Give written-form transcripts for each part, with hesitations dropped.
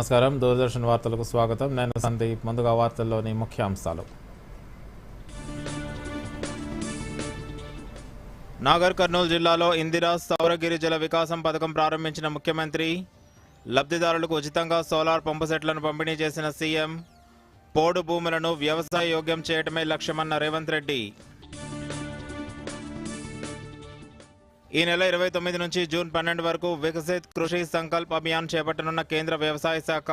నమస్కారం. దూరదర్శన్ వార్తలకు స్వాగతం. నేను సందీప్. ముందుగా వార్తల్లోని ముఖ్యాంశాలు. నాగర్ కర్నూలు జిల్లాలో ఇందిరా సౌర గిరిజల వికాసం పథకం ప్రారంభించిన ముఖ్యమంత్రి. లబ్ధిదారులకు ఉచితంగా సోలార్ పంపు సెట్లను పంపిణీ చేసిన సీఎం. పోడు భూములను వ్యవసాయ యోగ్యం చేయటమే లక్ష్యమన్న రేవంత్ రెడ్డి. ఈ నెల 29 నుంచి జూన్ 12 వరకు వికసిత్ కృషి సంకల్ప్ అభియాన్ చేపట్టనున్న కేంద్ర వ్యవసాయ శాఖ.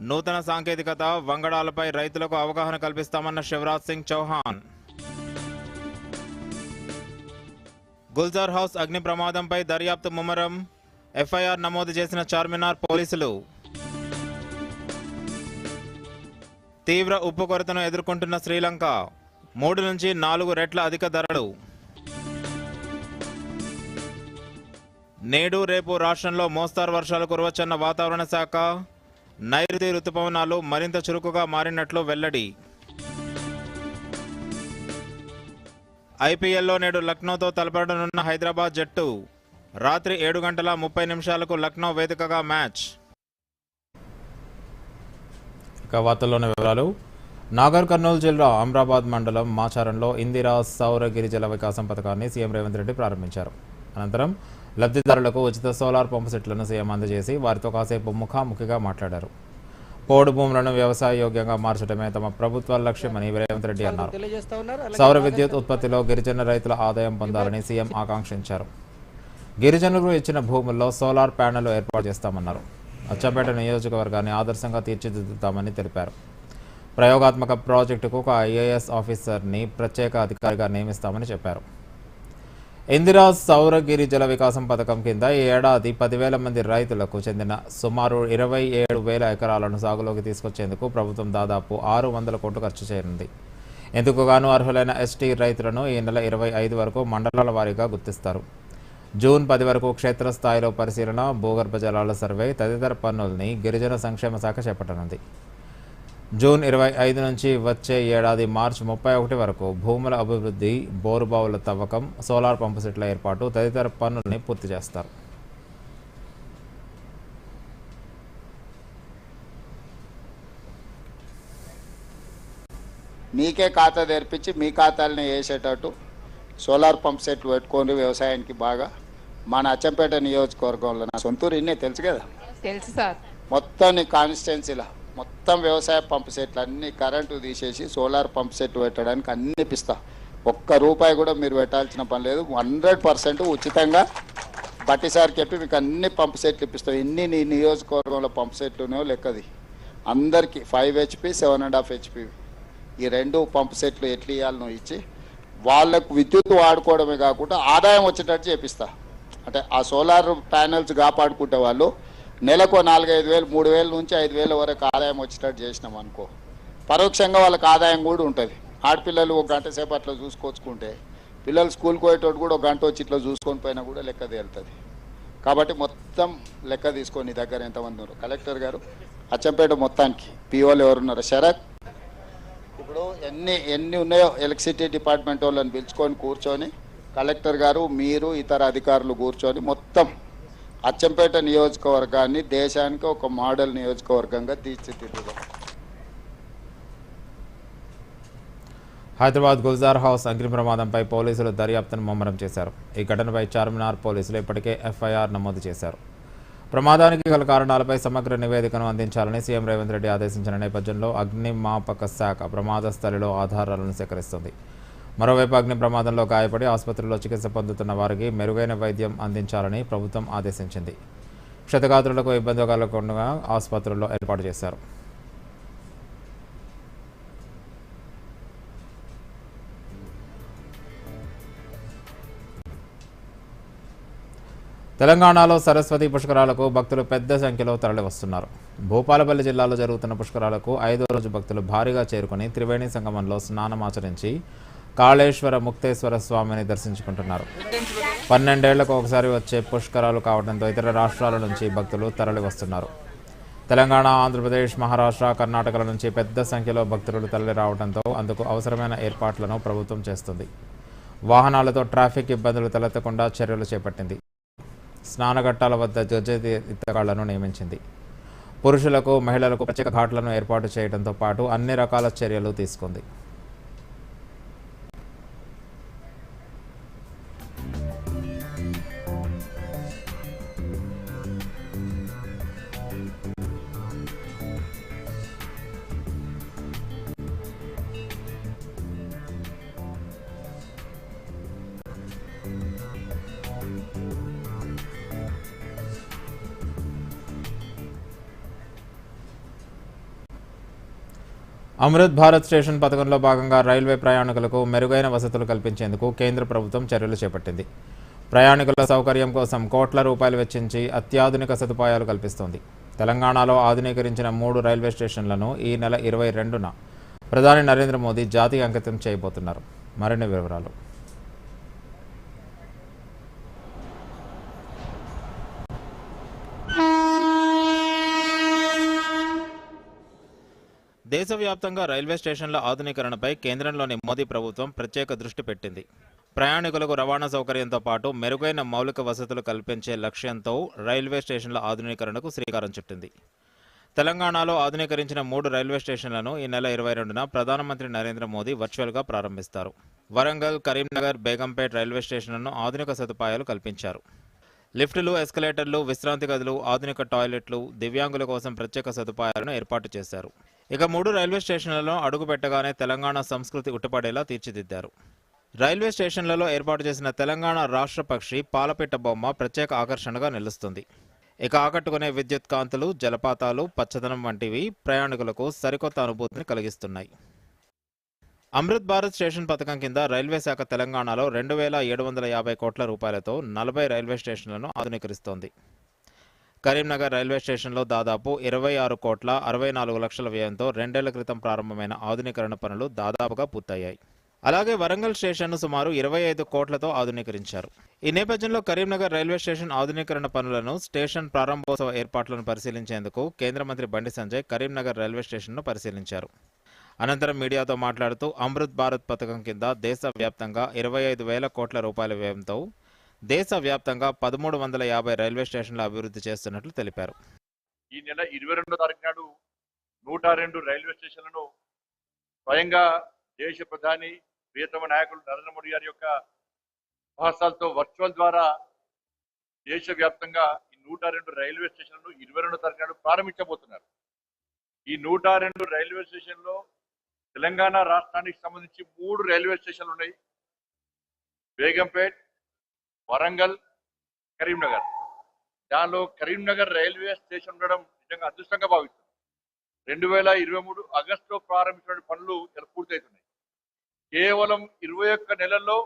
నూతన సాంకేతికత వంగడాలపై రైతులకు అవగాహన కల్పిస్తామన్న శివరాజ్ సింగ్ చౌహాన్. గుల్జార్ హౌస్ అగ్ని ప్రమాదంపై దర్యాప్తు ముమ్మరం. ఎఫ్ఐఆర్ నమోదు చేసిన చార్మినార్ పోలీసులు. తీవ్ర ఉప్పు కొరతను ఎదుర్కొంటున్న శ్రీలంక. 3 నుంచి 4 రెట్ల అధిక ధరలు. నేడు రేపు రాష్ట్రంలో మోస్తారు వర్షాలు కురవచ్చన్న వాతావరణ శాఖ. నైరుతి రుతుపవనాలు మరింత చురుకుగా మారినట్లు వెల్లడి. ఐపీఎల్లో నేడు లక్నోతో తలపడనున్న హైదరాబాద్ జట్టు. రాత్రి 7:30 లక్నో వేదికగా మ్యాచ్. ఇక వార్తల్లోని వివరాలు. నాగర్ కర్నూలు జిల్లా అమ్రాబాద్ మండలం మాచారంలో ఇందిరా సౌర గిరిజల వికాసం పథకాన్ని సీఎం రేవంత్ రెడ్డి ప్రారంభించారు. అనంతరం లబ్ధిదారులకు ఉచిత సోలార్ పంపు సెట్లను సీఎం అందజేసి వారితో కాసేపు ముఖాముఖిగా మాట్లాడారు. పోడు భూములను వ్యవసాయ యోగ్యంగా మార్చడమే తమ ప్రభుత్వ లక్ష్యమని రేవంత్ రెడ్డి అన్నారు. సౌర విద్యుత్ ఉత్పత్తిలో గిరిజన రైతుల ఆదాయం పొందాలని సీఎం ఆకాంక్షించారు. గిరిజనులకు ఇచ్చిన భూముల్లో సోలార్ ప్యానెల్ ఏర్పాటు చేస్తామన్నారు. అచ్చంపేట నియోజకవర్గాన్ని ఆదర్శంగా తీర్చిదిద్దుతామని తెలిపారు. ప్రయోగాత్మక ప్రాజెక్టుకు ఒక ఐఏఎస్ ఆఫీసర్ని ప్రత్యేక అధికారిగా నియమిస్తామని చెప్పారు. ఇందిరా సౌర గిరిజల వికాసం పథకం కింద ఈ ఏడాది 10,000 మంది రైతులకు చెందిన సుమారు 27,000 ఎకరాలను సాగులోకి తీసుకొచ్చేందుకు ప్రభుత్వం దాదాపు 600 కోట్లు ఖర్చు చేయనుంది. ఇందుకు గాను అర్హులైన ఎస్టీ రైతులను ఈ నెల 25 వరకు మండలాల వారీగా గుర్తిస్తారు. జూన్ 10 వరకు క్షేత్రస్థాయిలో పరిశీలన, భూగర్భ జలాల సర్వే తదితర పనుల్ని గిరిజన సంక్షేమ శాఖ చేపట్టనుంది. జూన్ 25 నుంచి వచ్చే ఏడాది మార్చి 31 వరకు భూముల అభివృద్ధి, బోరుబావుల తవ్వకం, సోలార్ పంపు సెట్ల ఏర్పాటు తదితర పనుల్ని పూర్తి చేస్తారు. మీకే ఖాతా తెరిపించి మీ ఖాతాలని వేసేటట్టు సోలార్ పంప్ సెట్లు పెట్టుకొని వ్యవసాయానికి బాగా మన అచ్చంపేట నియోజకవర్గంలో నా సొంతూరు ఇన్నే తెలుసు కదా. తెలుసు సార్. మొత్తం నీ కాన్స్టిట్యున్సీలో మొత్తం వ్యవసాయ పంపు సెట్లు అన్ని కరెంటు తీసేసి సోలార్ పంప్ సెట్ పెట్టడానికి అన్ని ఇప్పిస్తా. ఒక్క రూపాయి కూడా మీరు పెట్టాల్సిన పని లేదు. 100% ఉచితంగా బట్టిసారి చెప్పి మీకు అన్ని పంపు సెట్లు ఇప్పిస్తాం. ఎన్ని నీ నియోజకవర్గంలో పంపు సెట్లునో లెక్కది. అందరికీ 5 HP 7.5 HP ఈ 2 పంపు సెట్లు ఎట్లు ఇవ్వాలనో ఇచ్చి వాళ్ళకు విద్యుత్ వాడుకోవడమే కాకుండా ఆదాయం వచ్చేటట్టు చేపిస్తా. అంటే ఆ సోలార్ ప్యానెల్స్ కాపాడుకుంటే వాళ్ళు నెలకు 4-5 వేలు 3,000 నుంచి 5,000 వరకు ఆదాయం వచ్చేటట్టు చేసినాం అనుకో, పరోక్షంగా వాళ్ళకి ఆదాయం కూడా ఉంటుంది. ఆడపిల్లలు 1 గంట సేపు అట్లా చూసుకొచ్చుకుంటే పిల్లలు స్కూల్కి పోయేటోడు కూడా 1 గంట వచ్చి ఇట్లా చూసుకొని పోయినా కూడా లెక్క తేలుతుంది. కాబట్టి మొత్తం లెక్క తీసుకొని నీ దగ్గర ఎంతమంది ఉన్నారు. కలెక్టర్ గారు అచ్చంపేట మొత్తానికి పిఓలు ఎవరున్నారు శరత్, ఇప్పుడు ఎన్ని ఉన్నాయో ఎలక్ట్రిసిటీ డిపార్ట్మెంట్ వాళ్ళని పిలుచుకొని కూర్చొని కలెక్టర్ గారు మీరు ఇతర అధికారులు కూర్చొని మొత్తం అచ్చంపేట నియోజకవర్గాన్ని దేశానికి ఒక మోడల్ నియోజకవర్గంగా తీర్చిదిద్దుదాం. హైదరాబాద్ గుల్జార్ హౌస్ అగ్ని ప్రమాదంపై పోలీసులు దర్యాప్తును ముమ్మరం చేశారు. ఈ ఘటనపై చార్మినార్ పోలీసులు ఇప్పటికే ఎఫ్ఐఆర్ నమోదు చేశారు. ప్రమాదానికి గల కారణాలపై సమగ్ర నివేదికను అందించాలని సీఎం రేవంత్ రెడ్డి ఆదేశించిన నేపథ్యంలో అగ్నిమాపక శాఖ ప్రమాద స్థలిలో ఆధారాలను సేకరిస్తుంది. మరోవైపు అగ్ని ప్రమాదంలో గాయపడి ఆసుపత్రిలో చికిత్స పొందుతున్న వారికి మెరుగైన వైద్యం అందించాలని ప్రభుత్వం ఆదేశించింది. క్షతగాత్రులకు ఇబ్బంది కలగకుండా ఆసుపత్రుల్లో ఏర్పాటు చేశారు. తెలంగాణలో సరస్వతి పుష్కరాలకు భక్తులు పెద్ద సంఖ్యలో తరలివస్తున్నారు. భూపాలపల్లి జిల్లాలో జరుగుతున్న పుష్కరాలకు 5వ రోజు భక్తులు భారీగా చేరుకుని త్రివేణి సంగమంలో స్నానమాచరించి కాళేశ్వర ముక్తేశ్వర స్వామిని దర్శించుకుంటున్నారు. 12 ఏళ్లకు ఒకసారి వచ్చే పుష్కరాలు కావడంతో ఇతర రాష్ట్రాల నుంచి భక్తులు తరలి వస్తున్నారు. తెలంగాణ, ఆంధ్రప్రదేశ్, మహారాష్ట్ర, కర్ణాటకల నుంచి పెద్ద సంఖ్యలో భక్తులు తరలి రావడంతో అందుకు అవసరమైన ఏర్పాట్లను ప్రభుత్వం చేస్తుంది. వాహనాలతో ట్రాఫిక్ ఇబ్బందులు తలెత్తకుండా చర్యలు చేపట్టింది. స్నానఘట్టాల వద్ద జడ్జి ఎత్తగాళ్లను నియమించింది. పురుషులకు మహిళలకు ప్రత్యేక ఘాట్లను ఏర్పాటు చేయడంతో పాటు అన్ని రకాల చర్యలు తీసుకుంది. అమృత్ భారత్ స్టేషన్ పథకంలో భాగంగా రైల్వే ప్రయాణికులకు మెరుగైన వసతులు కల్పించేందుకు కేంద్ర ప్రభుత్వం చర్యలు చేపట్టింది. ప్రయాణికుల సౌకర్యం కోసం కోట్ల రూపాయలు వెచ్చించి అత్యాధునిక సదుపాయాలు కల్పిస్తోంది. తెలంగాణలో ఆధునీకరించిన 3 రైల్వే స్టేషన్లను ఈ నెల 22న ప్రధాని నరేంద్ర మోదీ జాతికి అంకితం చేయబోతున్నారు. మరిన్ని వివరాలు. దేశవ్యాప్తంగా రైల్వే స్టేషన్ల ఆధునీకరణపై కేంద్రంలోని మోదీ ప్రభుత్వం ప్రత్యేక దృష్టి పెట్టింది. ప్రయాణికులకు రవాణా సౌకర్యంతో పాటు మెరుగైన మౌలిక వసతులు కల్పించే లక్ష్యంతో రైల్వే స్టేషన్ల ఆధునీకరణకు శ్రీకారం చుట్టింది. తెలంగాణలో ఆధునీకరించిన 3 రైల్వే స్టేషన్లను ఈ నెల 22న ప్రధానమంత్రి నరేంద్ర మోదీ వర్చువల్గా ప్రారంభిస్తారు. వరంగల్, కరీంనగర్, బేగంపేట్ రైల్వే స్టేషన్లను ఆధునిక సదుపాయాలు కల్పించారు. లిఫ్టులు, ఎస్కలేటర్లు, విశ్రాంతి గదులు, ఆధునిక టాయిలెట్లు, దివ్యాంగుల కోసం ప్రత్యేక సదుపాయాలను ఏర్పాటు చేశారు. ఇక 3 రైల్వే స్టేషన్లలో అడుగు పెట్టగానే తెలంగాణ సంస్కృతి ఉట్టిపడేలా తీర్చిదిద్దారు. రైల్వే స్టేషన్లలో ఏర్పాటు చేసిన తెలంగాణ రాష్ట్ర పక్షి పాలపిట్ట బొమ్మ ప్రత్యేక ఆకర్షణగా నిలుస్తుంది. ఇక ఆకట్టుకునే విద్యుత్ కాంతులు, జలపాతాలు, పచ్చదనం వంటివి ప్రయాణికులకు సరికొత్త అనుభూతిని కలిగిస్తున్నాయి. అమృత్ భారత్ స్టేషన్ పథకం కింద రైల్వే శాఖ తెలంగాణలో 2,750 కోట్ల రూపాయలతో 40 రైల్వే స్టేషన్లను ఆధునీకరిస్తోంది. కరీంనగర్ రైల్వే స్టేషన్లో దాదాపు 26 కోట్ల 64 లక్షల వ్యయంతో 2 ఏళ్ల క్రితం ప్రారంభమైన ఆధునీకరణ పనులు దాదాపుగా పూర్తయ్యాయి. అలాగే వరంగల్ స్టేషన్ను సుమారు 25 కోట్లతో ఆధునీకరించారు. ఈ నేపథ్యంలో కరీంనగర్ రైల్వే స్టేషన్ ఆధునీకరణ పనులను, స్టేషన్ ప్రారంభోత్సవ ఏర్పాట్లను పరిశీలించేందుకు కేంద్ర మంత్రి బండి సంజయ్ కరీంనగర్ రైల్వే స్టేషన్ను పరిశీలించారు. అనంతరం మీడియాతో మాట్లాడుతూ అమృత్ భారత్ పథకం కింద దేశవ్యాప్తంగా 25,000 కోట్ల రూపాయల వ్యయంతో దేశవ్యాప్తంగా 1,350 రైల్వే స్టేషన్ల అభివృద్ధి చేస్తున్నట్లు తెలిపారు. ఈ నెల 22వ తారీఖు నాడు 102 రైల్వే స్టేషన్లను స్వయంగా దేశ ప్రధాని ప్రియతమ నాయకులు నరేంద్ర మోడీ గారి యొక్క సాహసాలతో వర్చువల్ ద్వారా దేశవ్యాప్తంగా ఈ 102 రైల్వే స్టేషన్లను 22వ తారీఖు నాడు ప్రారంభించబోతున్నారు. ఈ 102 రైల్వే స్టేషన్లో తెలంగాణ రాష్ట్రానికి సంబంధించి 3 రైల్వే స్టేషన్లు ఉన్నాయి. బేగంపేట్, వరంగల్, కరీంనగర్. దానిలో కరీంనగర్ రైల్వే స్టేషన్ ఉండడం నిజంగా అదృష్టంగా భావిస్తుంది. 2023 ఆగస్టులో ప్రారంభించిన పనులు ఇలా పూర్తవుతున్నాయి. కేవలం 21 నెలల్లో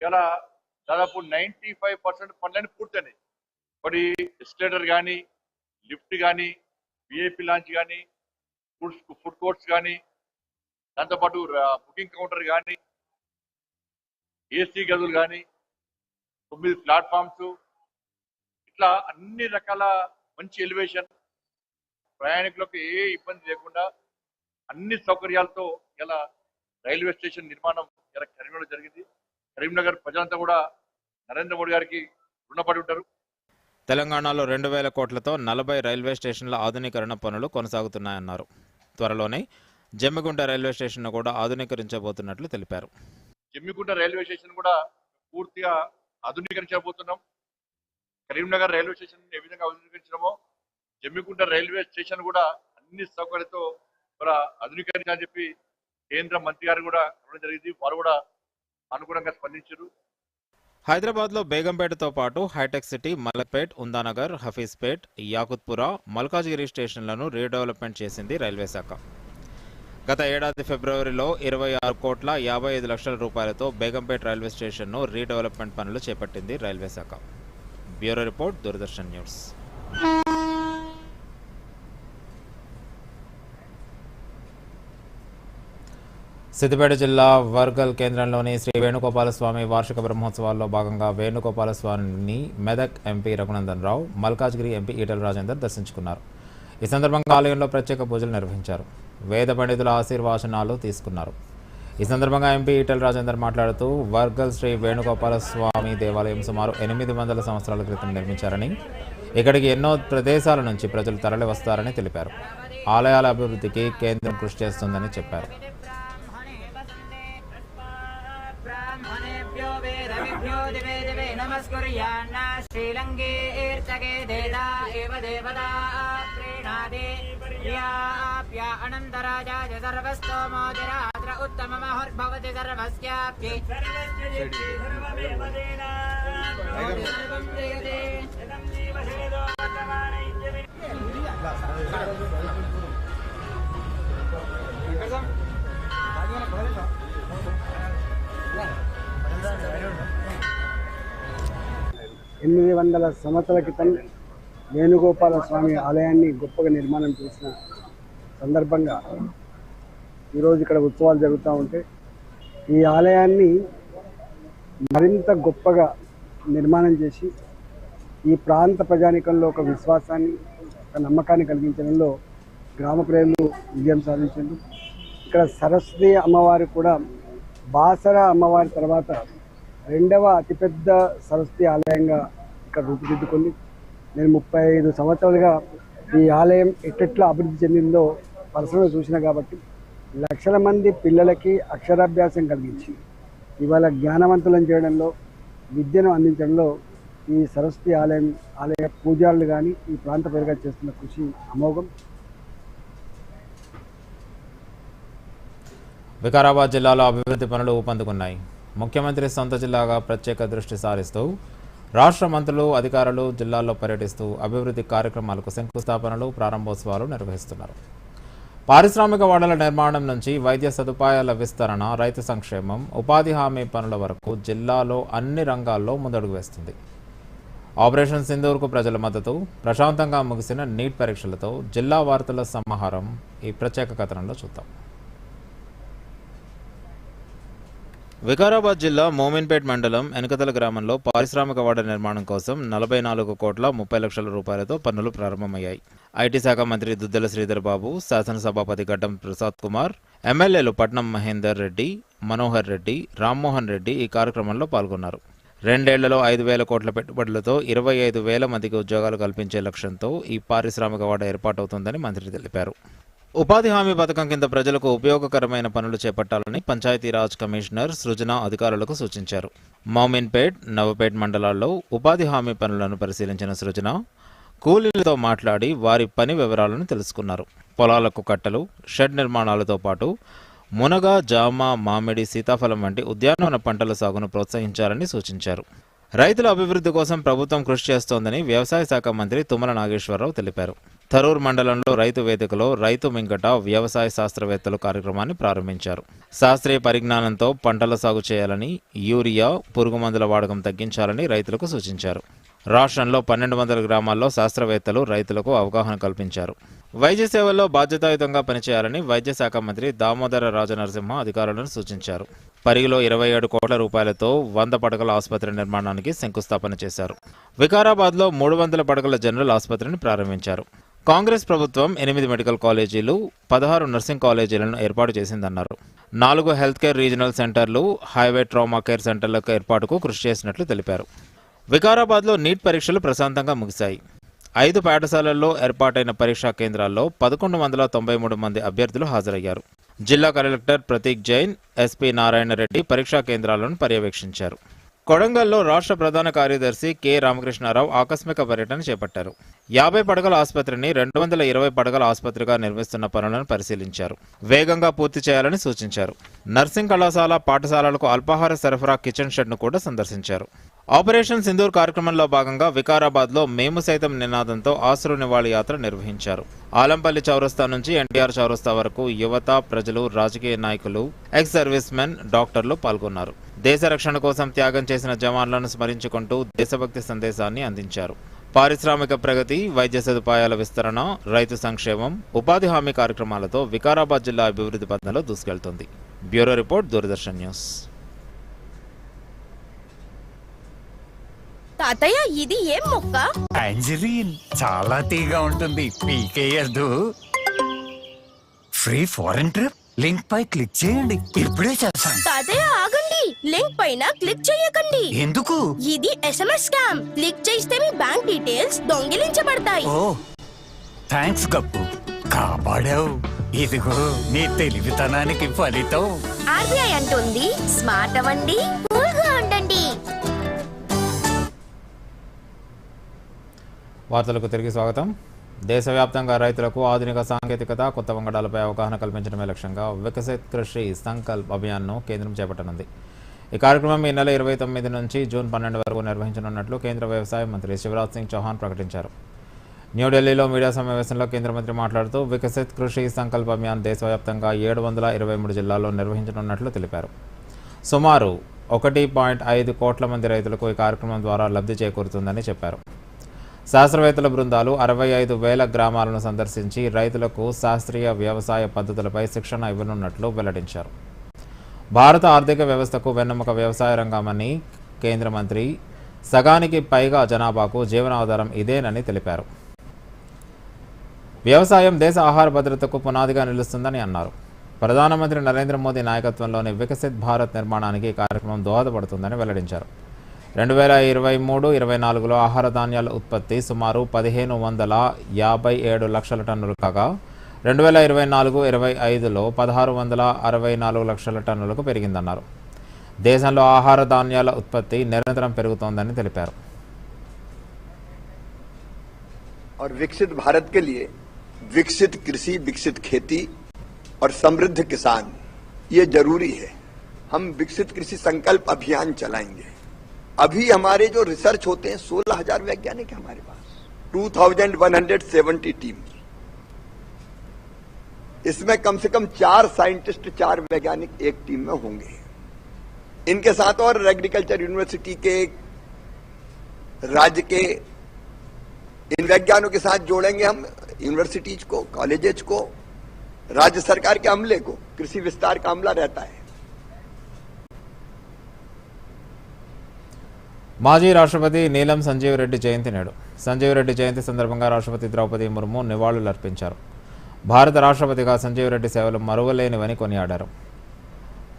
ఇలా దాదాపు 95% పనులన్నీ పూర్తయినాయి. మరి ఎస్కలేటర్ కానీ, లిఫ్ట్ కానీ, విఐపి లాంచ్ కానీ, ఫుడ్ కోర్ట్స్ కానీ, దాంతోపాటు బుకింగ్ కౌంటర్ కానీ, ఏసీ గదులు కానీ, 9 ప్లాట్ఫామ్స్, ఇట్లా అన్ని రకాల మంచి ఎలివేషన్, ప్రయాణికులకు ఏ ఇబ్బంది లేకుండా అన్ని సౌకర్యాలతో ఇలా రైల్వే స్టేషన్ నిర్మాణం ఇలా కరీంనగర్ జరిగింది. కరీంనగర్ ప్రజలంతా కూడా నరేంద్ర మోడీ గారికి రుణపడి ఉంటారు. తెలంగాణలో 2,000 కోట్లతో 40 రైల్వే స్టేషన్ల ఆధునీకరణ పనులు కొనసాగుతున్నాయన్నారు. త్వరలోనే జమ్మిగుంట రైల్వే స్టేషన్ను కూడా ఆధునీకరించబోతున్నట్లు తెలిపారు. జమ్మిగుంట రైల్వే స్టేషన్ కూడా పూర్తిగా ఆధునీకరించబోతున్నాం. కరీంనగర్ రైల్వే స్టేషన్ ఏ విధంగా ఆధునీకరించడమో జమ్మిగుంట రైల్వే స్టేషన్ కూడా అన్ని సౌకర్యాలతో ఆధునీకరించాలని చెప్పి కేంద్ర మంత్రి గారు కూడా చెప్పడం జరిగింది. వారు కూడా అనుగుణంగా స్పందించారు. హైదరాబాద్లో బేగంపేటతో పాటు హైటెక్ సిటీ, మలక్పేట్, ఉందానగర్, హఫీజ్పేట్, యాకుత్పురా, మల్కాజ్గిరి స్టేషన్లను రీడెవలప్మెంట్ చేసింది రైల్వే శాఖ. గత ఏడాది ఫిబ్రవరిలో 26 కోట్ల 55 లక్షల రూపాయలతో బేగంపేట్ రైల్వే స్టేషన్ను రీడెవలప్మెంట్ పనులు చేపట్టింది రైల్వే శాఖ. Bureau report, Doordarshan news. Siddipet జిల్లా వర్గల్ కేంద్రంలోని శ్రీ వేణుగోపాలస్వామి వార్షిక బ్రహ్మోత్సవాల్లో భాగంగా వేణుగోపాలస్వామిని మెదక్ ఎంపీ రఘునందన్ రావు, మల్కాజ్గిరి ఎంపీ ఈటెల రాజేందర్ దర్శించుకున్నారు. ఈ సందర్భంగా ఆలయంలో ప్రత్యేక పూజలు నిర్వహించారు. వేద పండితుల ఆశీర్వచనాలు తీసుకున్నారు. ఈ సందర్భంగా ఎంపీ ఈటెల రాజేందర్ మాట్లాడుతూ వర్గల్ శ్రీ వేణుగోపాలస్వామి దేవాలయం సుమారు 800 సంవత్సరాల క్రితం నిర్మించారని, ఇక్కడికి ఎన్నో ప్రదేశాల నుంచి ప్రజలు తరలి వస్తారని తెలిపారు. ఆలయాల అభివృద్ధికి కేంద్రం కృషి చేస్తుందని చెప్పారు. ఎనిమిది వందల సంవత్సరాల క్రితం వేణుగోపాల స్వామి ఆలయాన్ని గొప్పగా నిర్మాణం చేసిన సందర్భంగా ఈరోజు ఇక్కడ ఉత్సవాలు జరుగుతూ ఉంటే ఈ ఆలయాన్ని మరింత గొప్పగా నిర్మాణం చేసి ఈ ప్రాంత ప్రజానికంలో ఒక విశ్వాసాన్ని, ఒక నమ్మకాన్ని కలిగించడంలో గ్రామ ప్రజలు విజయం సాధించారు. ఇక్కడ సరస్వతి అమ్మవారు కూడా బాసర అమ్మవారి తర్వాత రెండవ అతిపెద్ద సరస్వతి ఆలయంగా ఇక్కడ రూపుదిద్దుకుంది. నేను 35 సంవత్సరాలుగా ఈ ఆలయం ఎట్లా అభివృద్ధి చెందిందో పర్సనల్గా చూసిన కాబట్టి లక్షల మంది పిల్లలకి అక్షరాభ్యాసం కలిగించి ఇవాళ జ్ఞానవంతులను చేయడంలో, విద్యను అందించడంలో ఈ సరస్వతి ఆలయ పూజారులు కానీ ఈ ప్రాంత ప్రజలుగా చేస్తున్న కృషి అమోఘం. వికారాబాద్ జిల్లాలో అభివృద్ధి పనులు ఊపందుకున్నాయి. ముఖ్యమంత్రి సొంత జిల్లాగా ప్రత్యేక దృష్టి సారిస్తూ రాష్ట్ర మంత్రులు, అధికారులు జిల్లాల్లో పర్యటిస్తూ అభివృద్ధి కార్యక్రమాలకు శంకుస్థాపనలు, ప్రారంభోత్సవాలు నిర్వహిస్తున్నారు. పారిశ్రామిక వాడల నిర్మాణం నుంచి వైద్య సదుపాయాల విస్తరణ, రైతు సంక్షేమం, ఉపాధి హామీ పనుల వరకు జిల్లాలో అన్ని రంగాల్లో ముందడుగు వేస్తుంది. ఆపరేషన్ సింధూర్కు ప్రజల మద్దతు, ప్రశాంతంగా ముగిసిన నీట్ పరీక్షలతో జిల్లా వార్తల సమాహారం ఈ ప్రత్యేక కథనంలో చూద్దాం. వికారాబాద్ జిల్లా మోమిన్పేట్ మండలం ఎనకతల గ్రామంలో పారిశ్రామిక వాడ నిర్మాణం కోసం 44,30,00,000 రూపాయలతో పనులు ప్రారంభమయ్యాయి. ఐటీ శాఖ మంత్రి దుద్దెల శ్రీధర్ బాబు, శాసనసభాపతి గడ్డం ప్రసాద్ కుమార్, ఎమ్మెల్యేలు పట్నం మహేందర్ రెడ్డి, మనోహర్ రెడ్డి, రామ్మోహన్ రెడ్డి ఈ కార్యక్రమంలో పాల్గొన్నారు. 2 ఏళ్లలో 5,000 కోట్ల పెట్టుబడులతో 25,000 మందికి ఉద్యోగాలు కల్పించే లక్ష్యంతో ఈ పారిశ్రామిక వాడ ఏర్పాటవుతుందని మంత్రి తెలిపారు. ఉపాధి హామీ పథకం కింద ప్రజలకు ఉపయోగకరమైన పనులు చేపట్టాలని పంచాయతీరాజ్ కమిషనర్ సృజన అధికారులకు సూచించారు. మోమిన్పేట్, నవపేట్ మండలాల్లో ఉపాధి హామీ పనులను పరిశీలించిన సృజన కూలీలతో మాట్లాడి వారి పని వివరాలను తెలుసుకున్నారు. పొలాలకు కట్టలు, షెడ్ నిర్మాణాలతో పాటు మునగ, జామ, మామిడి, సీతాఫలం వంటి ఉద్యానవన పంటల సాగును ప్రోత్సహించాలని సూచించారు. రైతుల అభివృద్ధి కోసం ప్రభుత్వం కృషి చేస్తోందని వ్యవసాయ శాఖ మంత్రి తుమ్మల నాగేశ్వరరావు తెలిపారు. థరూర్ మండలంలో రైతు వేదికలో రైతు మింగట వ్యవసాయ శాస్త్రవేత్తలు కార్యక్రమాన్ని ప్రారంభించారు. శాస్త్రీయ పరిజ్ఞానంతో పంటల సాగు చేయాలని, యూరియా, పురుగు మందుల వాడకం తగ్గించాలని రైతులకు సూచించారు. రాష్ట్రంలో 1,200 గ్రామాల్లో శాస్త్రవేత్తలు రైతులకు అవగాహన కల్పించారు. వైద్య సేవల్లో బాధ్యతాయుతంగా పనిచేయాలని వైద్య శాఖ మంత్రి దామోదర రాజనరసింహ అధికారులను సూచించారు. పరిగిలో 27 కోట్ల రూపాయలతో 100 పడకల ఆసుపత్రి నిర్మాణానికి శంకుస్థాపన చేశారు. వికారాబాద్లో 300 పడకల జనరల్ ఆసుపత్రిని ప్రారంభించారు. కాంగ్రెస్ ప్రభుత్వం 8 మెడికల్ కాలేజీలు, 16 నర్సింగ్ కాలేజీలను ఏర్పాటు చేసిందన్నారు. 4 హెల్త్ కేర్ రీజనల్ సెంటర్లు, హైవే ట్రామా కేర్ సెంటర్లకు ఏర్పాటుకు కృషి చేసినట్లు తెలిపారు. వికారాబాద్లో నీట్ పరీక్షలు ప్రశాంతంగా ముగిశాయి. 5 పాఠశాలల్లో ఏర్పాటైన పరీక్షా కేంద్రాల్లో 1,193 మంది అభ్యర్థులు హాజరయ్యారు. జిల్లా కలెక్టర్ ప్రతీక్ జైన్, ఎస్పీ నారాయణ రెడ్డి పరీక్షా కేంద్రాలను పర్యవేక్షించారు. కొడంగల్లో రాష్ట్ర ప్రధాన కార్యదర్శి కె రామకృష్ణారావు ఆకస్మిక పర్యటన చేపట్టారు. 50 పడకల ఆసుపత్రిని 220 పడకల ఆసుపత్రిగా నిర్మిస్తున్న పనులను పరిశీలించారు. వేగంగా పూర్తి చేయాలని సూచించారు. నర్సింగ్ కళాశాల, పాఠశాలలకు అల్పాహార సరఫరా కిచెన్ షెడ్ను కూడా సందర్శించారు. ఆపరేషన్ సింధూర్ కార్యక్రమంలో భాగంగా వికారాబాద్లో మేము సైతం నినాదంతో ఆశ్రు నివాళి యాత్ర నిర్వహించారు. ఆలంపల్లి చౌరస్తా నుంచి ఎన్టీఆర్ చౌరస్తా వరకు యువత, ప్రజలు, రాజకీయ నాయకులు, ఎక్స్ సర్వీస్ మెన్, డాక్టర్లు పాల్గొన్నారు. దేశ రక్షణ కోసం త్యాగం చేసిన జవాన్లను స్మరించుకుంటూ దేశభక్తి సందేశాన్ని అందించారు. పారిశ్రామిక ప్రగతి, వైద్య సదుపాయాల విస్తరణ, రైతు సంక్షేమం, ఉపాధి హామీ కార్యక్రమాలతో వికారాబాద్ జిల్లా అభివృద్ధి పథంలో దూసుకెళ్తుంది. Bureau report, Doordarshan news. తాతయ్య, ఇది ఏం మొక్క? టాంజరీన్, చాలా తీగా ఉంటుంది, పీకేయద్దు. ఫ్రీ ఫారెన్ ట్రిప్ లింక్ పై క్లిక్ చేయండి, ఇప్పుడే చేస్తాను. తాతయ్య ఆగండి, లింక్ పై పైన క్లిక్ చేయకండి. ఎందుకు? ఇది SMS స్కామ్. క్లిక్ చేస్తే మీ బ్యాంక్ డీటెయిల్స్ దొంగిలించబడతాయి. ఓ థ్యాంక్స్ గప్పు, కాపాడావు. ఇదిగో నీ తెలివితనానికి ఫలితం. RBI అంటుంది స్మార్ట్ అవ్వండి, కూల్ గా ఉండండి. వార్తలకు తిరిగి స్వాగతం. దేశవ్యాప్తంగా రైతులకు ఆధునిక సాంకేతికత, కొత్త వంగడాలపై అవగాహన కల్పించడమే లక్ష్యంగా వికసిత్ కృషి సంకల్ప్ అభియాన్ను కేంద్రం చేపట్టనుంది. ఈ కార్యక్రమం ఈ నెల 29 నుంచి జూన్ 12 వరకు నిర్వహించనున్నట్లు కేంద్ర వ్యవసాయ మంత్రి శివరాజ్ సింగ్ చౌహాన్ ప్రకటించారు. న్యూఢిల్లీలో మీడియా సమావేశంలో కేంద్ర మంత్రి మాట్లాడుతూ వికసిత్ కృషి సంకల్ప్ అభియాన్ దేశవ్యాప్తంగా 723 జిల్లాల్లో నిర్వహించనున్నట్లు తెలిపారు. సుమారు 1.5 కోట్ల మంది రైతులకు ఈ కార్యక్రమం ద్వారా లబ్ధి చేకూరుతుందని చెప్పారు. శాస్త్రవేత్తల బృందాలు 65,000 గ్రామాలను సందర్శించి రైతులకు శాస్త్రీయ వ్యవసాయ పద్ధతులపై శిక్షణ ఇవ్వనున్నట్లు వెల్లడించారు. భారత ఆర్థిక వ్యవస్థకు వెన్నెముక వ్యవసాయ రంగమని కేంద్ర మంత్రి సగానికి పైగా జనాభాకు జీవనాధారం ఇదేనని తెలిపారు. వ్యవసాయం దేశ ఆహార భద్రతకు పునాదిగా నిలుస్తుందని అన్నారు. ప్రధానమంత్రి నరేంద్ర మోదీ నాయకత్వంలోని వికసిత్ భారత్ నిర్మాణానికి ఈ కార్యక్రమం దోహదపడుతుందని వెల్లడించారు. 2023-24లో ఆహార ధాన్యాల ఉత్పత్తి సుమారు 1,557 లక్షల టన్నులు కాగా 2024-25లో 1,664 లక్షల టన్నులకు పెరిగిందన్నారు. దేశంలో ఆహార ధాన్యాల ఉత్పత్తి నిరంతరం పెరుగుతోందని తెలిపారు. और विकसित भारत के लिए विकसित कृषि, विकसित खेती और समृद्ध किसान ये जरूरी है. हम विकसित कृषि संकल्प अभियान चलाएंगे. अभी हमारे जो रिसर्च होते हैं 16,000 वैज्ञानिक है हमारे पास, 2,170 टीम. इसमें कम से कम 4 साइंटिस्ट, 4 वैज्ञानिक एक टीम में होंगे. इनके साथ और एग्रीकल्चर यूनिवर्सिटी के, राज्य के इन वैज्ञानिकों के साथ जोड़ेंगे हम यूनिवर्सिटीज को, कॉलेजेस को, राज्य सरकार के अमले को. कृषि विस्तार का अमला रहता है. మాజీ రాష్ట్రపతి నీలం సంజీవ్ రెడ్డి జయంతి నేడు. సంజీవ్ రెడ్డి జయంతి సందర్భంగా రాష్ట్రపతి ద్రౌపది ముర్ము నివాళులర్పించారు. భారత రాష్ట్రపతిగా సంజీవ్ రెడ్డి సేవలు మరువలేనివని కొనియాడారు.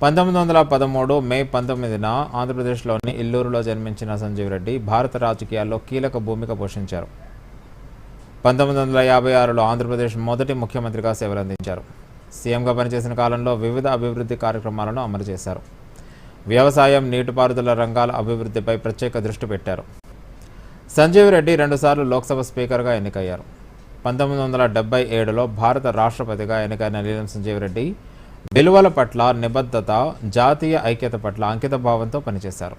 1913 మే 19న ఆంధ్రప్రదేశ్లోని ఇల్లూరులో జన్మించిన సంజీవ్ రెడ్డి భారత రాజకీయాల్లో కీలక భూమిక పోషించారు. 1956లో ఆంధ్రప్రదేశ్ మొదటి ముఖ్యమంత్రిగా సేవలందించారు. సీఎంగా పనిచేసిన కాలంలో వివిధ అభివృద్ధి కార్యక్రమాలను అమలు చేశారు. వ్యవసాయం, నీటిపారుదల రంగాల అభివృద్ధిపై ప్రత్యేక దృష్టి పెట్టారు. సంజీవ్ రెడ్డి 2 సార్లు లోక్సభ స్పీకర్గా ఎన్నికయ్యారు. 1977లో భారత రాష్ట్రపతిగా ఎన్నికైన నీలం సంజీవ్ రెడ్డి విలువల పట్ల నిబద్ధత, జాతీయ ఐక్యత పట్ల అంకిత భావంతో పనిచేశారు.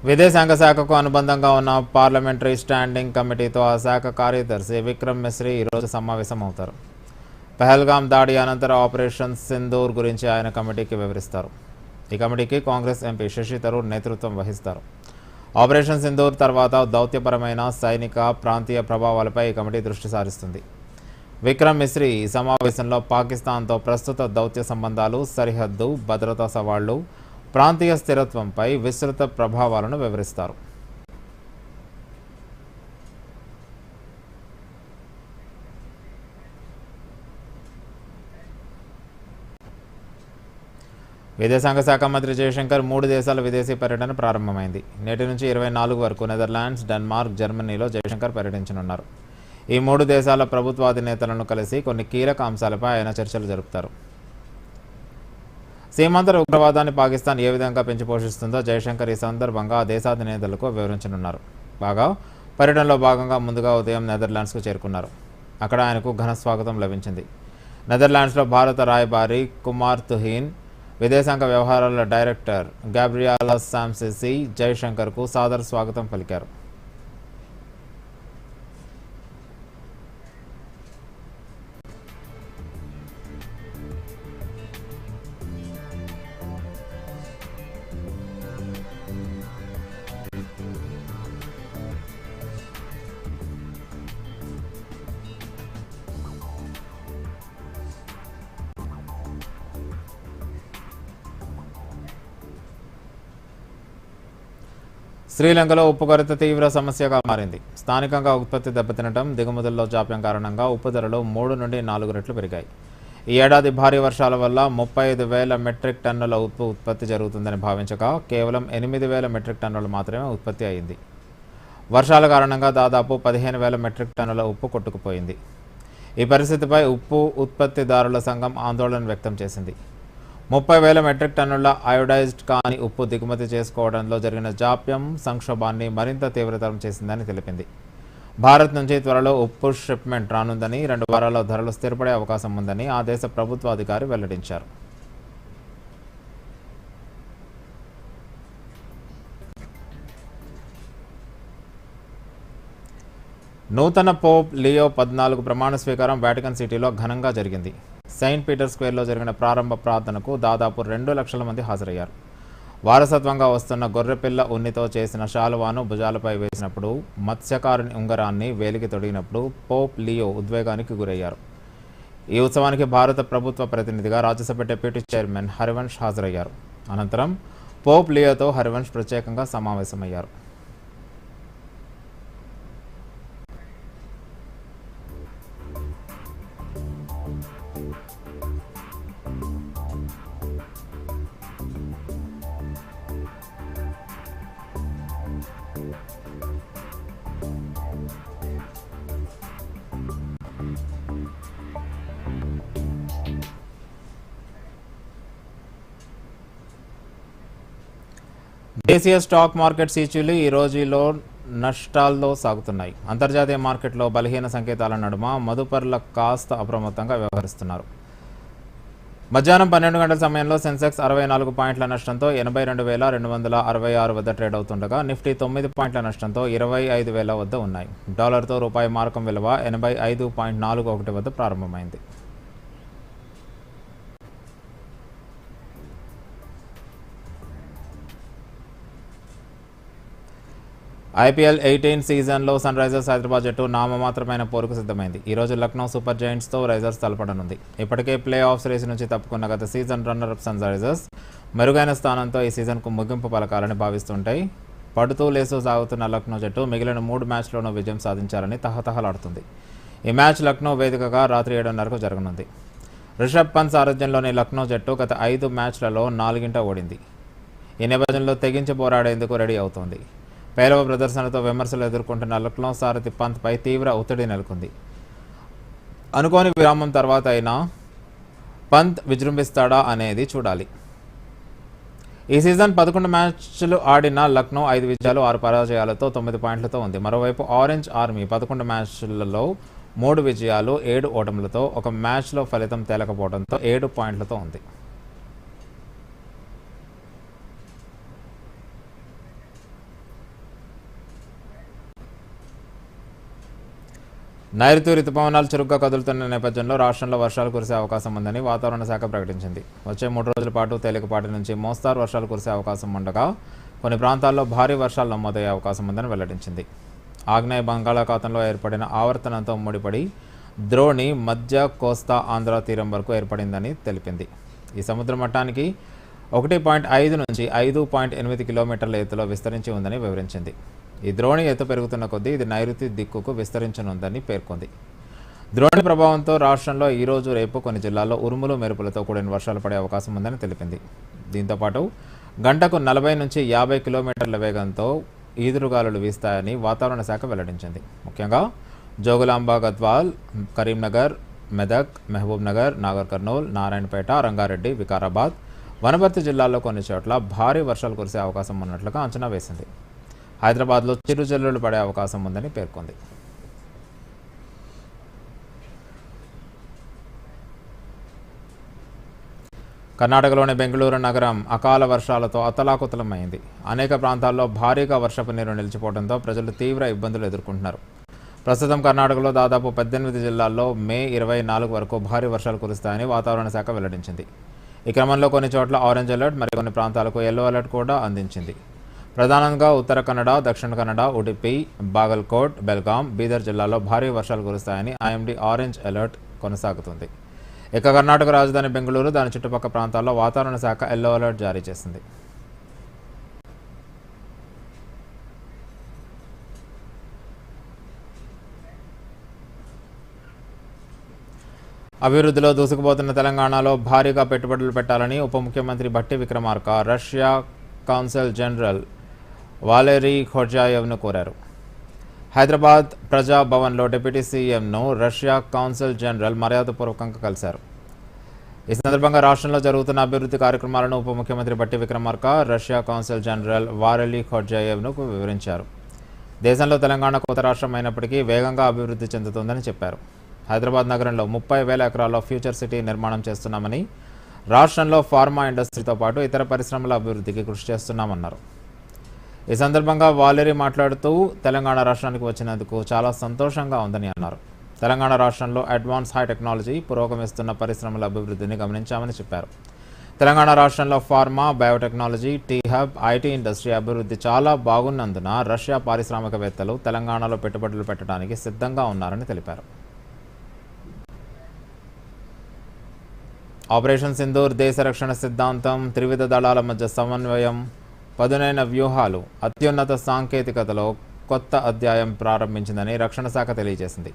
విదేశాంగ శాఖకు అనుబంధంగా ఉన్న పార్లమెంటరీ స్టాండింగ్ కమిటీతో ఆ శాఖ కార్యదర్శి విక్రమ్ మిశ్రీ ఈరోజు సమావేశమవుతారు. పహల్గాం దాడి అనంతరం ఆపరేషన్ సింధూర్ గురించి ఆయన కమిటీకి వివరిస్తారు. ఈ కమిటీకి కాంగ్రెస్ ఎంపీ శశి థరూర్ నేతృత్వం వహిస్తారు. ఆపరేషన్ సింధూర్ తర్వాత దౌత్యపరమైన, సైనిక, ప్రాంతీయ ప్రభావాలపై ఈ కమిటీ దృష్టి సారిస్తుంది. విక్రమ్ మిశ్రీ ఈ సమావేశంలో పాకిస్తాన్తో ప్రస్తుత దౌత్య సంబంధాలు, సరిహద్దు భద్రతా సవాళ్లు, ప్రాంతీయ స్థిరత్వంపై విస్తృత ప్రభావాలను వివరిస్తారు. విదేశాంగ శాఖ మంత్రి జయశంకర్ 3 దేశాల విదేశీ పర్యటన ప్రారంభమైంది. నేటి నుంచి 24 వరకు నెదర్లాండ్స్, డెన్మార్క్, జర్మనీలో జయశంకర్ పర్యటించనున్నారు. ఈ 3 దేశాల ప్రభుత్వాధినేతలను కలిసి కొన్ని కీలక అంశాలపై ఆయన చర్చలు జరుపుతారు. సీమాంతర ఉగ్రవాదాన్ని పాకిస్తాన్ ఏ విధంగా పెంచి పోషిస్తుందో జయశంకర్ ఈ సందర్భంగా దేశాధినేతలకు వివరించనున్నారు. కాగా పర్యటనలో భాగంగా ముందుగా ఉదయం నెదర్లాండ్స్కు చేరుకున్నారు. అక్కడ ఆయనకు ఘన స్వాగతం లభించింది. నెదర్లాండ్స్లో భారత రాయబారి కుమార్ తుహీన్, విదేశాంగ వ్యవహారాల డైరెక్టర్ గ్యాబ్రియాలా శాంసిసి జయశంకర్కు సాదర స్వాగతం పలికారు. శ్రీలంకలో ఉప్పు కొరత తీవ్ర సమస్యగా మారింది. స్థానికంగా ఉత్పత్తి దెబ్బతినటం, దిగుమతుల్లో జాప్యం కారణంగా ఉప్పు ధరలు 3 నుండి 4 రెట్లు పెరిగాయి. ఈ ఏడాది భారీ వర్షాల వల్ల 35,000 మెట్రిక్ టన్నుల ఉప్పు ఉత్పత్తి జరుగుతుందని భావించగా కేవలం 8,000 మెట్రిక్ టన్నులు మాత్రమే ఉత్పత్తి అయింది. వర్షాల కారణంగా దాదాపు 15,000 మెట్రిక్ టన్నుల ఉప్పు కొట్టుకుపోయింది. ఈ పరిస్థితిపై ఉప్పు ఉత్పత్తిదారుల సంఘం ఆందోళన వ్యక్తం చేసింది. 30,000 మెట్రిక్ టన్నుల అయోడైజ్డ్ కాని ఉప్పు దిగుమతి చేసుకోవడంలో జరిగిన జాప్యం సంక్షోభాన్ని మరింత తీవ్రతరం చేసిందని తెలిపింది. భారత్ నుంచి త్వరలో ఉప్పు షిప్మెంట్ రానుందని, 2 వారాల్లో ధరలు స్థిరపడే అవకాశం ఉందని ఆ దేశ ప్రభుత్వ అధికారి వెల్లడించారు. నూతన పోప్ లియో 14 ప్రమాణ స్వీకారం వాటికన్ సిటీలో ఘనంగా జరిగింది. సెయింట్ పీటర్ స్క్వేర్లో జరిగిన ప్రారంభ ప్రార్థనకు దాదాపు 2 లక్షల మంది హాజరయ్యారు. వారసత్వంగా వస్తున్న గొర్రెపిల్ల ఉన్నితో చేసిన శాలువాను భుజాలపై వేసినప్పుడు, మత్స్యకారుని ఉంగరాన్ని వేలికి తొడిగినప్పుడు పోప్ లియో ఉద్వేగానికి గురయ్యారు. ఈ ఉత్సవానికి భారత ప్రభుత్వ ప్రతినిధిగా రాజ్యసభ డిప్యూటీ చైర్మన్ హరివంశ్ హాజరయ్యారు. అనంతరం పోప్ లియోతో హరివంశ్ ప్రత్యేకంగా సమావేశమయ్యారు. దేశీయ స్టాక్ మార్కెట్ సూచీలు ఈ రోజులో నష్టాల్లో సాగుతున్నాయి. అంతర్జాతీయ మార్కెట్లో బలహీన సంకేతాల నడుమ మదుపర్ల కాస్త అప్రమత్తంగా వ్యవహరిస్తున్నారు. మధ్యాహ్నం 12 గంటల సమయంలో సెన్సెక్స్ 64 పాయింట్ల నష్టంతో 82,266 వద్ద ట్రేడ్ అవుతుండగా నిఫ్టీ 9 పాయింట్ల నష్టంతో 25,000 వద్ద ఉన్నాయి. డాలర్తో రూపాయి మారకం విలువ 85.41 వద్ద ప్రారంభమైంది. ఐపీఎల్ 18 సీజన్లో సన్ రైజర్స్ హైదరాబాద్ జట్టు నామమాత్రమైన పోరుకు సిద్ధమైంది. ఈరోజు లక్నో సూపర్ జైంట్స్తో రైజర్స్ తలపడనుంది. ఇప్పటికే ప్లే ఆఫ్స్ రేసు నుంచి తప్పుకున్న గత సీజన్ రన్నరప్ సన్ రైజర్స్ మెరుగైన స్థానంతో ఈ సీజన్కు ముగింపు పలకాలని భావిస్తుంటాయి. పడుతూ లేస్తూ సాగుతున్న లక్నో జట్టు మిగిలిన 3 మ్యాచ్ల్లోనూ విజయం సాధించాలని తహతహలాడుతుంది. ఈ మ్యాచ్ లక్నో వేదికగా రాత్రి 7:30కు జరగనుంది. రిషబ్ పంత్ సారథ్యంలోని లక్నో జట్టు గత 5 మ్యాచ్లలో 4 ఓడింది. ఈ నేపథ్యంలో తెగించి పోరాడేందుకు రెడీ అవుతోంది. పేలవ ప్రదర్శనతో విమర్శలు ఎదుర్కొంటున్న లక్నో సారథి పంత్పై తీవ్ర ఒత్తిడి నెలకొంది. అనుకోని విరామం తర్వాత అయినా పంత్ విజృంభిస్తాడా అనేది చూడాలి. ఈ సీజన్ 11 మ్యాచ్లు ఆడిన లక్నో 5 విజయాలు 6 పరాజయాలతో 9 పాయింట్లతో ఉంది. మరోవైపు ఆరెంజ్ ఆర్మీ 11 మ్యాచ్లలో 3 విజయాలు 7 ఓటములతో, ఒక మ్యాచ్లో ఫలితం తేలకపోవడంతో 7 పాయింట్లతో ఉంది. నైరుతి రుతుపవనాలు చురుగ్గా కదులుతున్న నేపథ్యంలో రాష్ట్రంలో వర్షాలు కురిసే అవకాశం ఉందని వాతావరణ శాఖ ప్రకటించింది. వచ్చే 3 రోజుల పాటు తేలికపాటి నుంచి మోస్తారు వర్షాలు కురిసే అవకాశం ఉండగా కొన్ని ప్రాంతాల్లో భారీ వర్షాలు నమోదయ్యే అవకాశం ఉందని వెల్లడించింది. ఆగ్నేయ బంగాళాఖాతంలో ఏర్పడిన ఆవర్తనంతో ముడిపడి ద్రోణి మధ్య కోస్తా ఆంధ్ర తీరం వరకు ఏర్పడిందని తెలిపింది. ఈ సముద్ర మట్టానికి 1.5 నుంచి 5.8 కిలోమీటర్ల ఎత్తులో విస్తరించి ఉందని వివరించింది. ఈ ద్రోణి ఎత్తు పెరుగుతున్న కొద్దీ ఇది నైరుతి దిక్కుకు విస్తరించనుందని పేర్కొంది. ద్రోణి ప్రభావంతో రాష్ట్రంలో ఈరోజు రేపు కొన్ని జిల్లాల్లో ఉరుములు మెరుపులతో కూడిన వర్షాలు పడే అవకాశం ఉందని తెలిపింది. దీంతోపాటు గంటకు 40 నుంచి 50 కిలోమీటర్ల వేగంతో ఈదురుగాలులు వీస్తాయని వాతావరణ శాఖ వెల్లడించింది. ముఖ్యంగా జోగులాంబ, గద్వాల్, కరీంనగర్, మెదక్, మహబూబ్ నగర్, నాగర్ కర్నూల్, నారాయణపేట, రంగారెడ్డి, వికారాబాద్, వనపర్తి జిల్లాల్లో కొన్ని చోట్ల భారీ వర్షాలు కురిసే అవకాశం ఉన్నట్లుగా అంచనా వేసింది. హైదరాబాద్లో చిరుజల్లులు పడే అవకాశం ఉందని పేర్కొంది. కర్ణాటకలోని బెంగళూరు నగరం అకాల వర్షాలతో అతలాకుతలమైంది. అనేక ప్రాంతాల్లో భారీగా వర్షపు నీరు నిలిచిపోవడంతో ప్రజలు తీవ్ర ఇబ్బందులు ఎదుర్కొంటున్నారు. ప్రస్తుతం కర్ణాటకలో దాదాపు 18 జిల్లాల్లో మే 24 వరకు భారీ వర్షాలు కురుస్తాయని వాతావరణ శాఖ వెల్లడించింది. ఈ క్రమంలో కొన్ని చోట్ల ఆరెంజ్ అలర్ట్, మరికొన్ని ప్రాంతాలకు ఎల్లో అలర్ట్ కూడా అందించింది. ప్రధానంగా ఉత్తర కన్నడ, దక్షిణ కన్నడ, ఉడిపి, బాగల్కోట్, బెల్గాం, బీదర్ జిల్లాల్లో భారీ వర్షాలు కురుస్తాయని ఐఎండీ ఆరెంజ్ అలర్ట్ కొనసాగుతుంది. ఇక కర్ణాటక రాజధాని బెంగళూరు, దాని చుట్టుపక్కల ప్రాంతాల్లో వాతావరణ శాఖ ఎల్లో అలర్ట్ జారీ చేసింది. అభివృద్ధిలో దూసుకుపోతున్న తెలంగాణలో భారీగా పెట్టుబడులు పెట్టాలని ఉప ముఖ్యమంత్రి Bhatti Vikramarka Russia council general Valery ఖోర్జాయేవ్ను కోరారు. హైదరాబాద్ ప్రజా భవన్లో డిప్యూటీ సీఎంను రష్యా కౌన్సిల్ జనరల్ మర్యాదపూర్వకంగా కలిశారు. ఈ సందర్భంగా రాష్ట్రంలో జరుగుతున్న అభివృద్ధి కార్యక్రమాలను ఉప ముఖ్యమంత్రి Bhatti Vikramarka Russia council general Valery ఖోర్జాయేవ్ను వివరించారు. దేశంలో తెలంగాణ కొత్త రాష్ట్రం అయినప్పటికీ వేగంగా అభివృద్ధి చెందుతుందని చెప్పారు. హైదరాబాద్ నగరంలో 30,000 ఎకరాల్లో ఫ్యూచర్ సిటీ నిర్మాణం చేస్తున్నామని, రాష్ట్రంలో ఫార్మా ఇండస్ట్రీతో పాటు ఇతర పరిశ్రమల అభివృద్ధికి కృషి చేస్తున్నామన్నారు. ఈ సందర్భంగా వాలెరీ మాట్లాడుతూ తెలంగాణ రాష్ట్రానికి వచ్చినందుకు చాలా సంతోషంగా ఉందని అన్నారు. తెలంగాణ రాష్ట్రంలో అడ్వాన్స్ హై టెక్నాలజీ పురోగమిస్తున్న పరిశ్రమల అభివృద్ధిని గమనించామని చెప్పారు. తెలంగాణ రాష్ట్రంలో pharma, biotechnology, T hub, IT industry అభివృద్ధి చాలా బాగున్నందున రష్యా పారిశ్రామికవేత్తలు తెలంగాణలో పెట్టుబడులు పెట్టడానికి సిద్ధంగా ఉన్నారని తెలిపారు. ఆపరేషన్ సింధూర్ దేశ రక్షణ సిద్ధాంతం, త్రివిధ దళాల మధ్య సమన్వయం, పదునైన వ్యూహాలు, అత్యున్నత సాంకేతికతలో కొత్త అధ్యాయం ప్రారంభించిందని రక్షణ శాఖ తెలియజేసింది.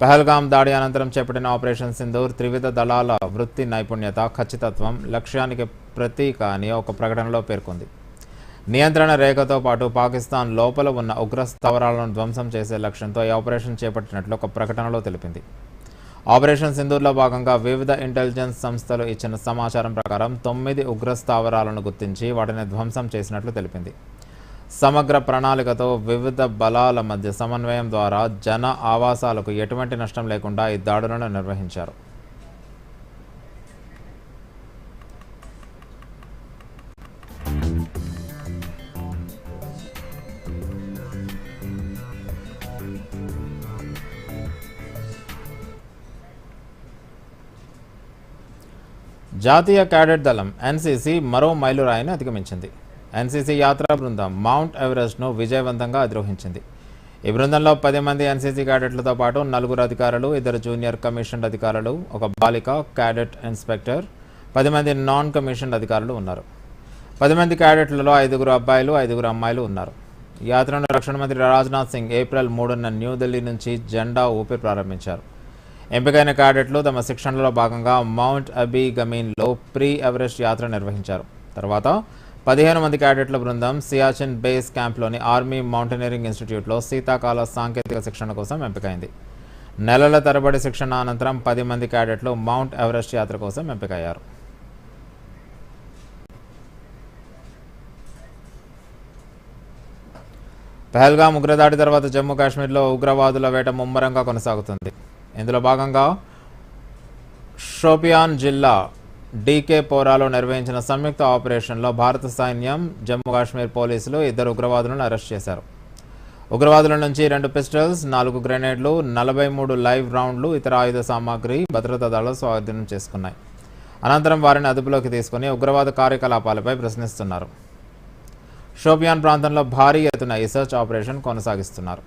పహల్గాం దాడి అనంతరం చేపట్టిన ఆపరేషన్ సింధూర్ త్రివిధ దళాల వృత్తి నైపుణ్యత, ఖచ్చితత్వం, లక్ష్యానికి ప్రతీక అని ఒక ప్రకటనలో పేర్కొంది. నియంత్రణ రేఖతో పాటు పాకిస్తాన్ లోపల ఉన్న ఉగ్ర స్థావరాలను ధ్వంసం చేసే లక్ష్యంతో ఈ ఆపరేషన్ చేపట్టినట్లు ఒక ప్రకటనలో తెలిపింది. ఆపరేషన్ సింధూర్లో భాగంగా వివిధ ఇంటెలిజెన్స్ సంస్థలు ఇచ్చిన సమాచారం ప్రకారం 9 ఉగ్ర స్థావరాలను గుర్తించి వాటిని ధ్వంసం చేసినట్లు తెలిపింది. సమగ్ర ప్రణాళికతో వివిధ బలాల మధ్య సమన్వయం ద్వారా జన ఆవాసాలకు ఎటువంటి నష్టం లేకుండా ఈ దాడులను నిర్వహించారు. జాతీయ క్యాడెట్ దళం ఎన్సీసీ మరో మైలురాయిని అధిగమించింది. ఎన్సీసీ యాత్రా బృందం మౌంట్ ఎవరెస్ట్ను విజయవంతంగా అధిరోహించింది. ఈ బృందంలో 10 మంది ఎన్సీసీ క్యాడెట్లతో పాటు 4 అధికారులు, 2 జూనియర్ కమిషన్డ్ అధికారులు, 1 బాలిక క్యాడెట్ ఇన్స్పెక్టర్, 10 మంది నాన్ కమిషన్డ్ అధికారులు ఉన్నారు. 10 మంది క్యాడెట్లలో 5 అబ్బాయిలు, 5 అమ్మాయిలు ఉన్నారు. ఈ యాత్రను రక్షణ మంత్రి రాజ్నాథ్ సింగ్ ఏప్రిల్ 3న న్యూఢిల్లీ నుంచి జెండా ఊపి ప్రారంభించారు. ఎంపికైన క్యాడెట్లు తమ శిక్షణలో భాగంగా మౌంట్ అబీ గమీన్లో ప్రీ ఎవరెస్ట్ యాత్ర నిర్వహించారు. తర్వాత 15 మంది క్యాడెట్ల బృందం సియాచిన్ బేస్ క్యాంప్లోని ఆర్మీ మౌంటైనరింగ్ ఇన్స్టిట్యూట్లో శీతాకాల సాంకేతిక శిక్షణ కోసం ఎంపికైంది. నెలల తరబడి శిక్షణ అనంతరం 10 మంది క్యాడెట్లు మౌంట్ ఎవరెస్ట్ యాత్ర కోసం ఎంపికయ్యారు. పహల్గాం ఉగ్రదాడి తర్వాత జమ్మూ కాశ్మీర్లో ఉగ్రవాదుల వేట ముమ్మరంగా కొనసాగుతుంది. ఇందులో భాగంగా షోపియాన్ జిల్లా డీకే పోరాలో నిర్వహించిన సంయుక్త ఆపరేషన్లో భారత సైన్యం, జమ్మూ కాశ్మీర్ పోలీసులు 2 ఉగ్రవాదులను అరెస్ట్ చేశారు. ఉగ్రవాదుల నుంచి 2 పిస్టల్స్, 4 గ్రెనేడ్లు, 43 లైవ్ రౌండ్లు, ఇతర ఆయుధ సామాగ్రి భద్రతా దళాలు స్వాధీనం చేసుకున్నాయి. అనంతరం వారిని అదుపులోకి తీసుకుని ఉగ్రవాద కార్యకలాపాలపై ప్రశ్నిస్తున్నారు. షోపియాన్ ప్రాంతంలో భారీ ఎత్తున ఈ సర్చ్ ఆపరేషన్ కొనసాగిస్తున్నారు.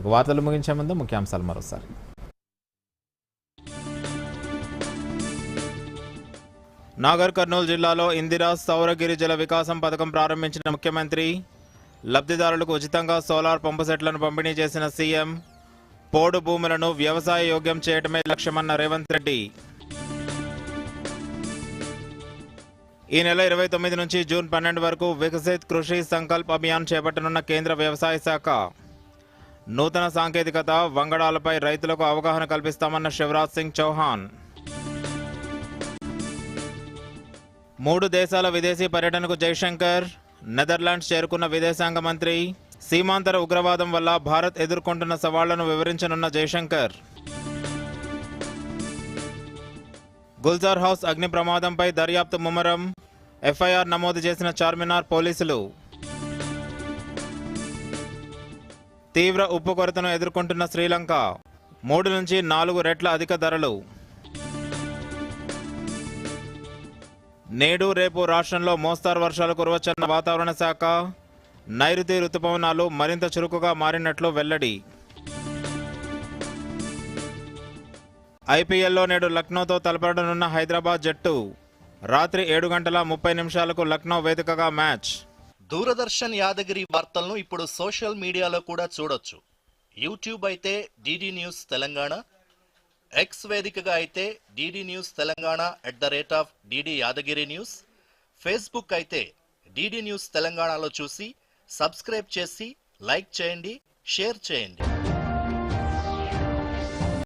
ఇక వార్తలు ముగించే ముందు ముఖ్యాంశాలు మరోసారి. నాగర్ కర్నూలు జిల్లాలో ఇందిరా సౌర గిరిజల వికాసం పథకం ప్రారంభించిన ముఖ్యమంత్రి, లబ్ధిదారులకు ఉచితంగా సోలార్ పంపు సెట్లను పంపిణీ చేసిన సీఎం, పోడు భూములను వ్యవసాయ యోగ్యం చేయడమే లక్ష్యమన్న రేవంత్ రెడ్డి. ఈ నెల 29 నుంచి జూన్ 12 వరకు వికసిత్ కృషి సంకల్ప్ అభియాన్ చేపట్టనున్న కేంద్ర వ్యవసాయ శాఖ. నూతన సాంకేతికత, వంగడాలపై రైతులకు అవగాహన కల్పిస్తామన్న శివరాజ్ సింగ్ చౌహాన్. 3 దేశాల విదేశీ పర్యటనకు జైశంకర్, నెదర్లాండ్స్ చేరుకున్న విదేశాంగ మంత్రి. సీమాంతర ఉగ్రవాదం వల్ల భారత్ ఎదుర్కొంటున్న సవాళ్లను వివరించనున్న జైశంకర్. గుల్జార్ హౌస్ అగ్ని ప్రమాదంపై దర్యాప్తు ముమ్మరం, ఎఫ్ఐఆర్ నమోదు చేసిన చార్మినార్ పోలీసులు. తీవ్ర ఉప్పు కొరతను ఎదుర్కొంటున్న శ్రీలంక, 3 నుంచి 4 రెట్ల అధిక ధరలు. నేడు రేపు రాష్ట్రంలో మోస్తారు వర్షాలు కురవచ్చన్న వాతావరణ శాఖ. నైరుతి రుతుపవనాలు మరింత చురుకుగా మారినట్లు వెల్లడి. ఐపీఎల్లో నేడు లక్నోతో తలపడనున్న హైదరాబాద్ జట్టు. రాత్రి 7:30 లక్నో వేదికగా మ్యాచ్. దూరదర్శన్ యాదగిరి వార్తలను ఇప్పుడు సోషల్ మీడియాలో కూడా చూడొచ్చు. యూట్యూబ్ అయితే డిడి న్యూస్ తెలంగాణ, ఎక్స్ వేదికగా అయితే DD news Telangana @DD Yadagiri news, Facebook అయితే డిడి న్యూస్ తెలంగాణలో చూసి సబ్స్క్రైబ్ చేసి లైక్ చేయండి, షేర్ చేయండి.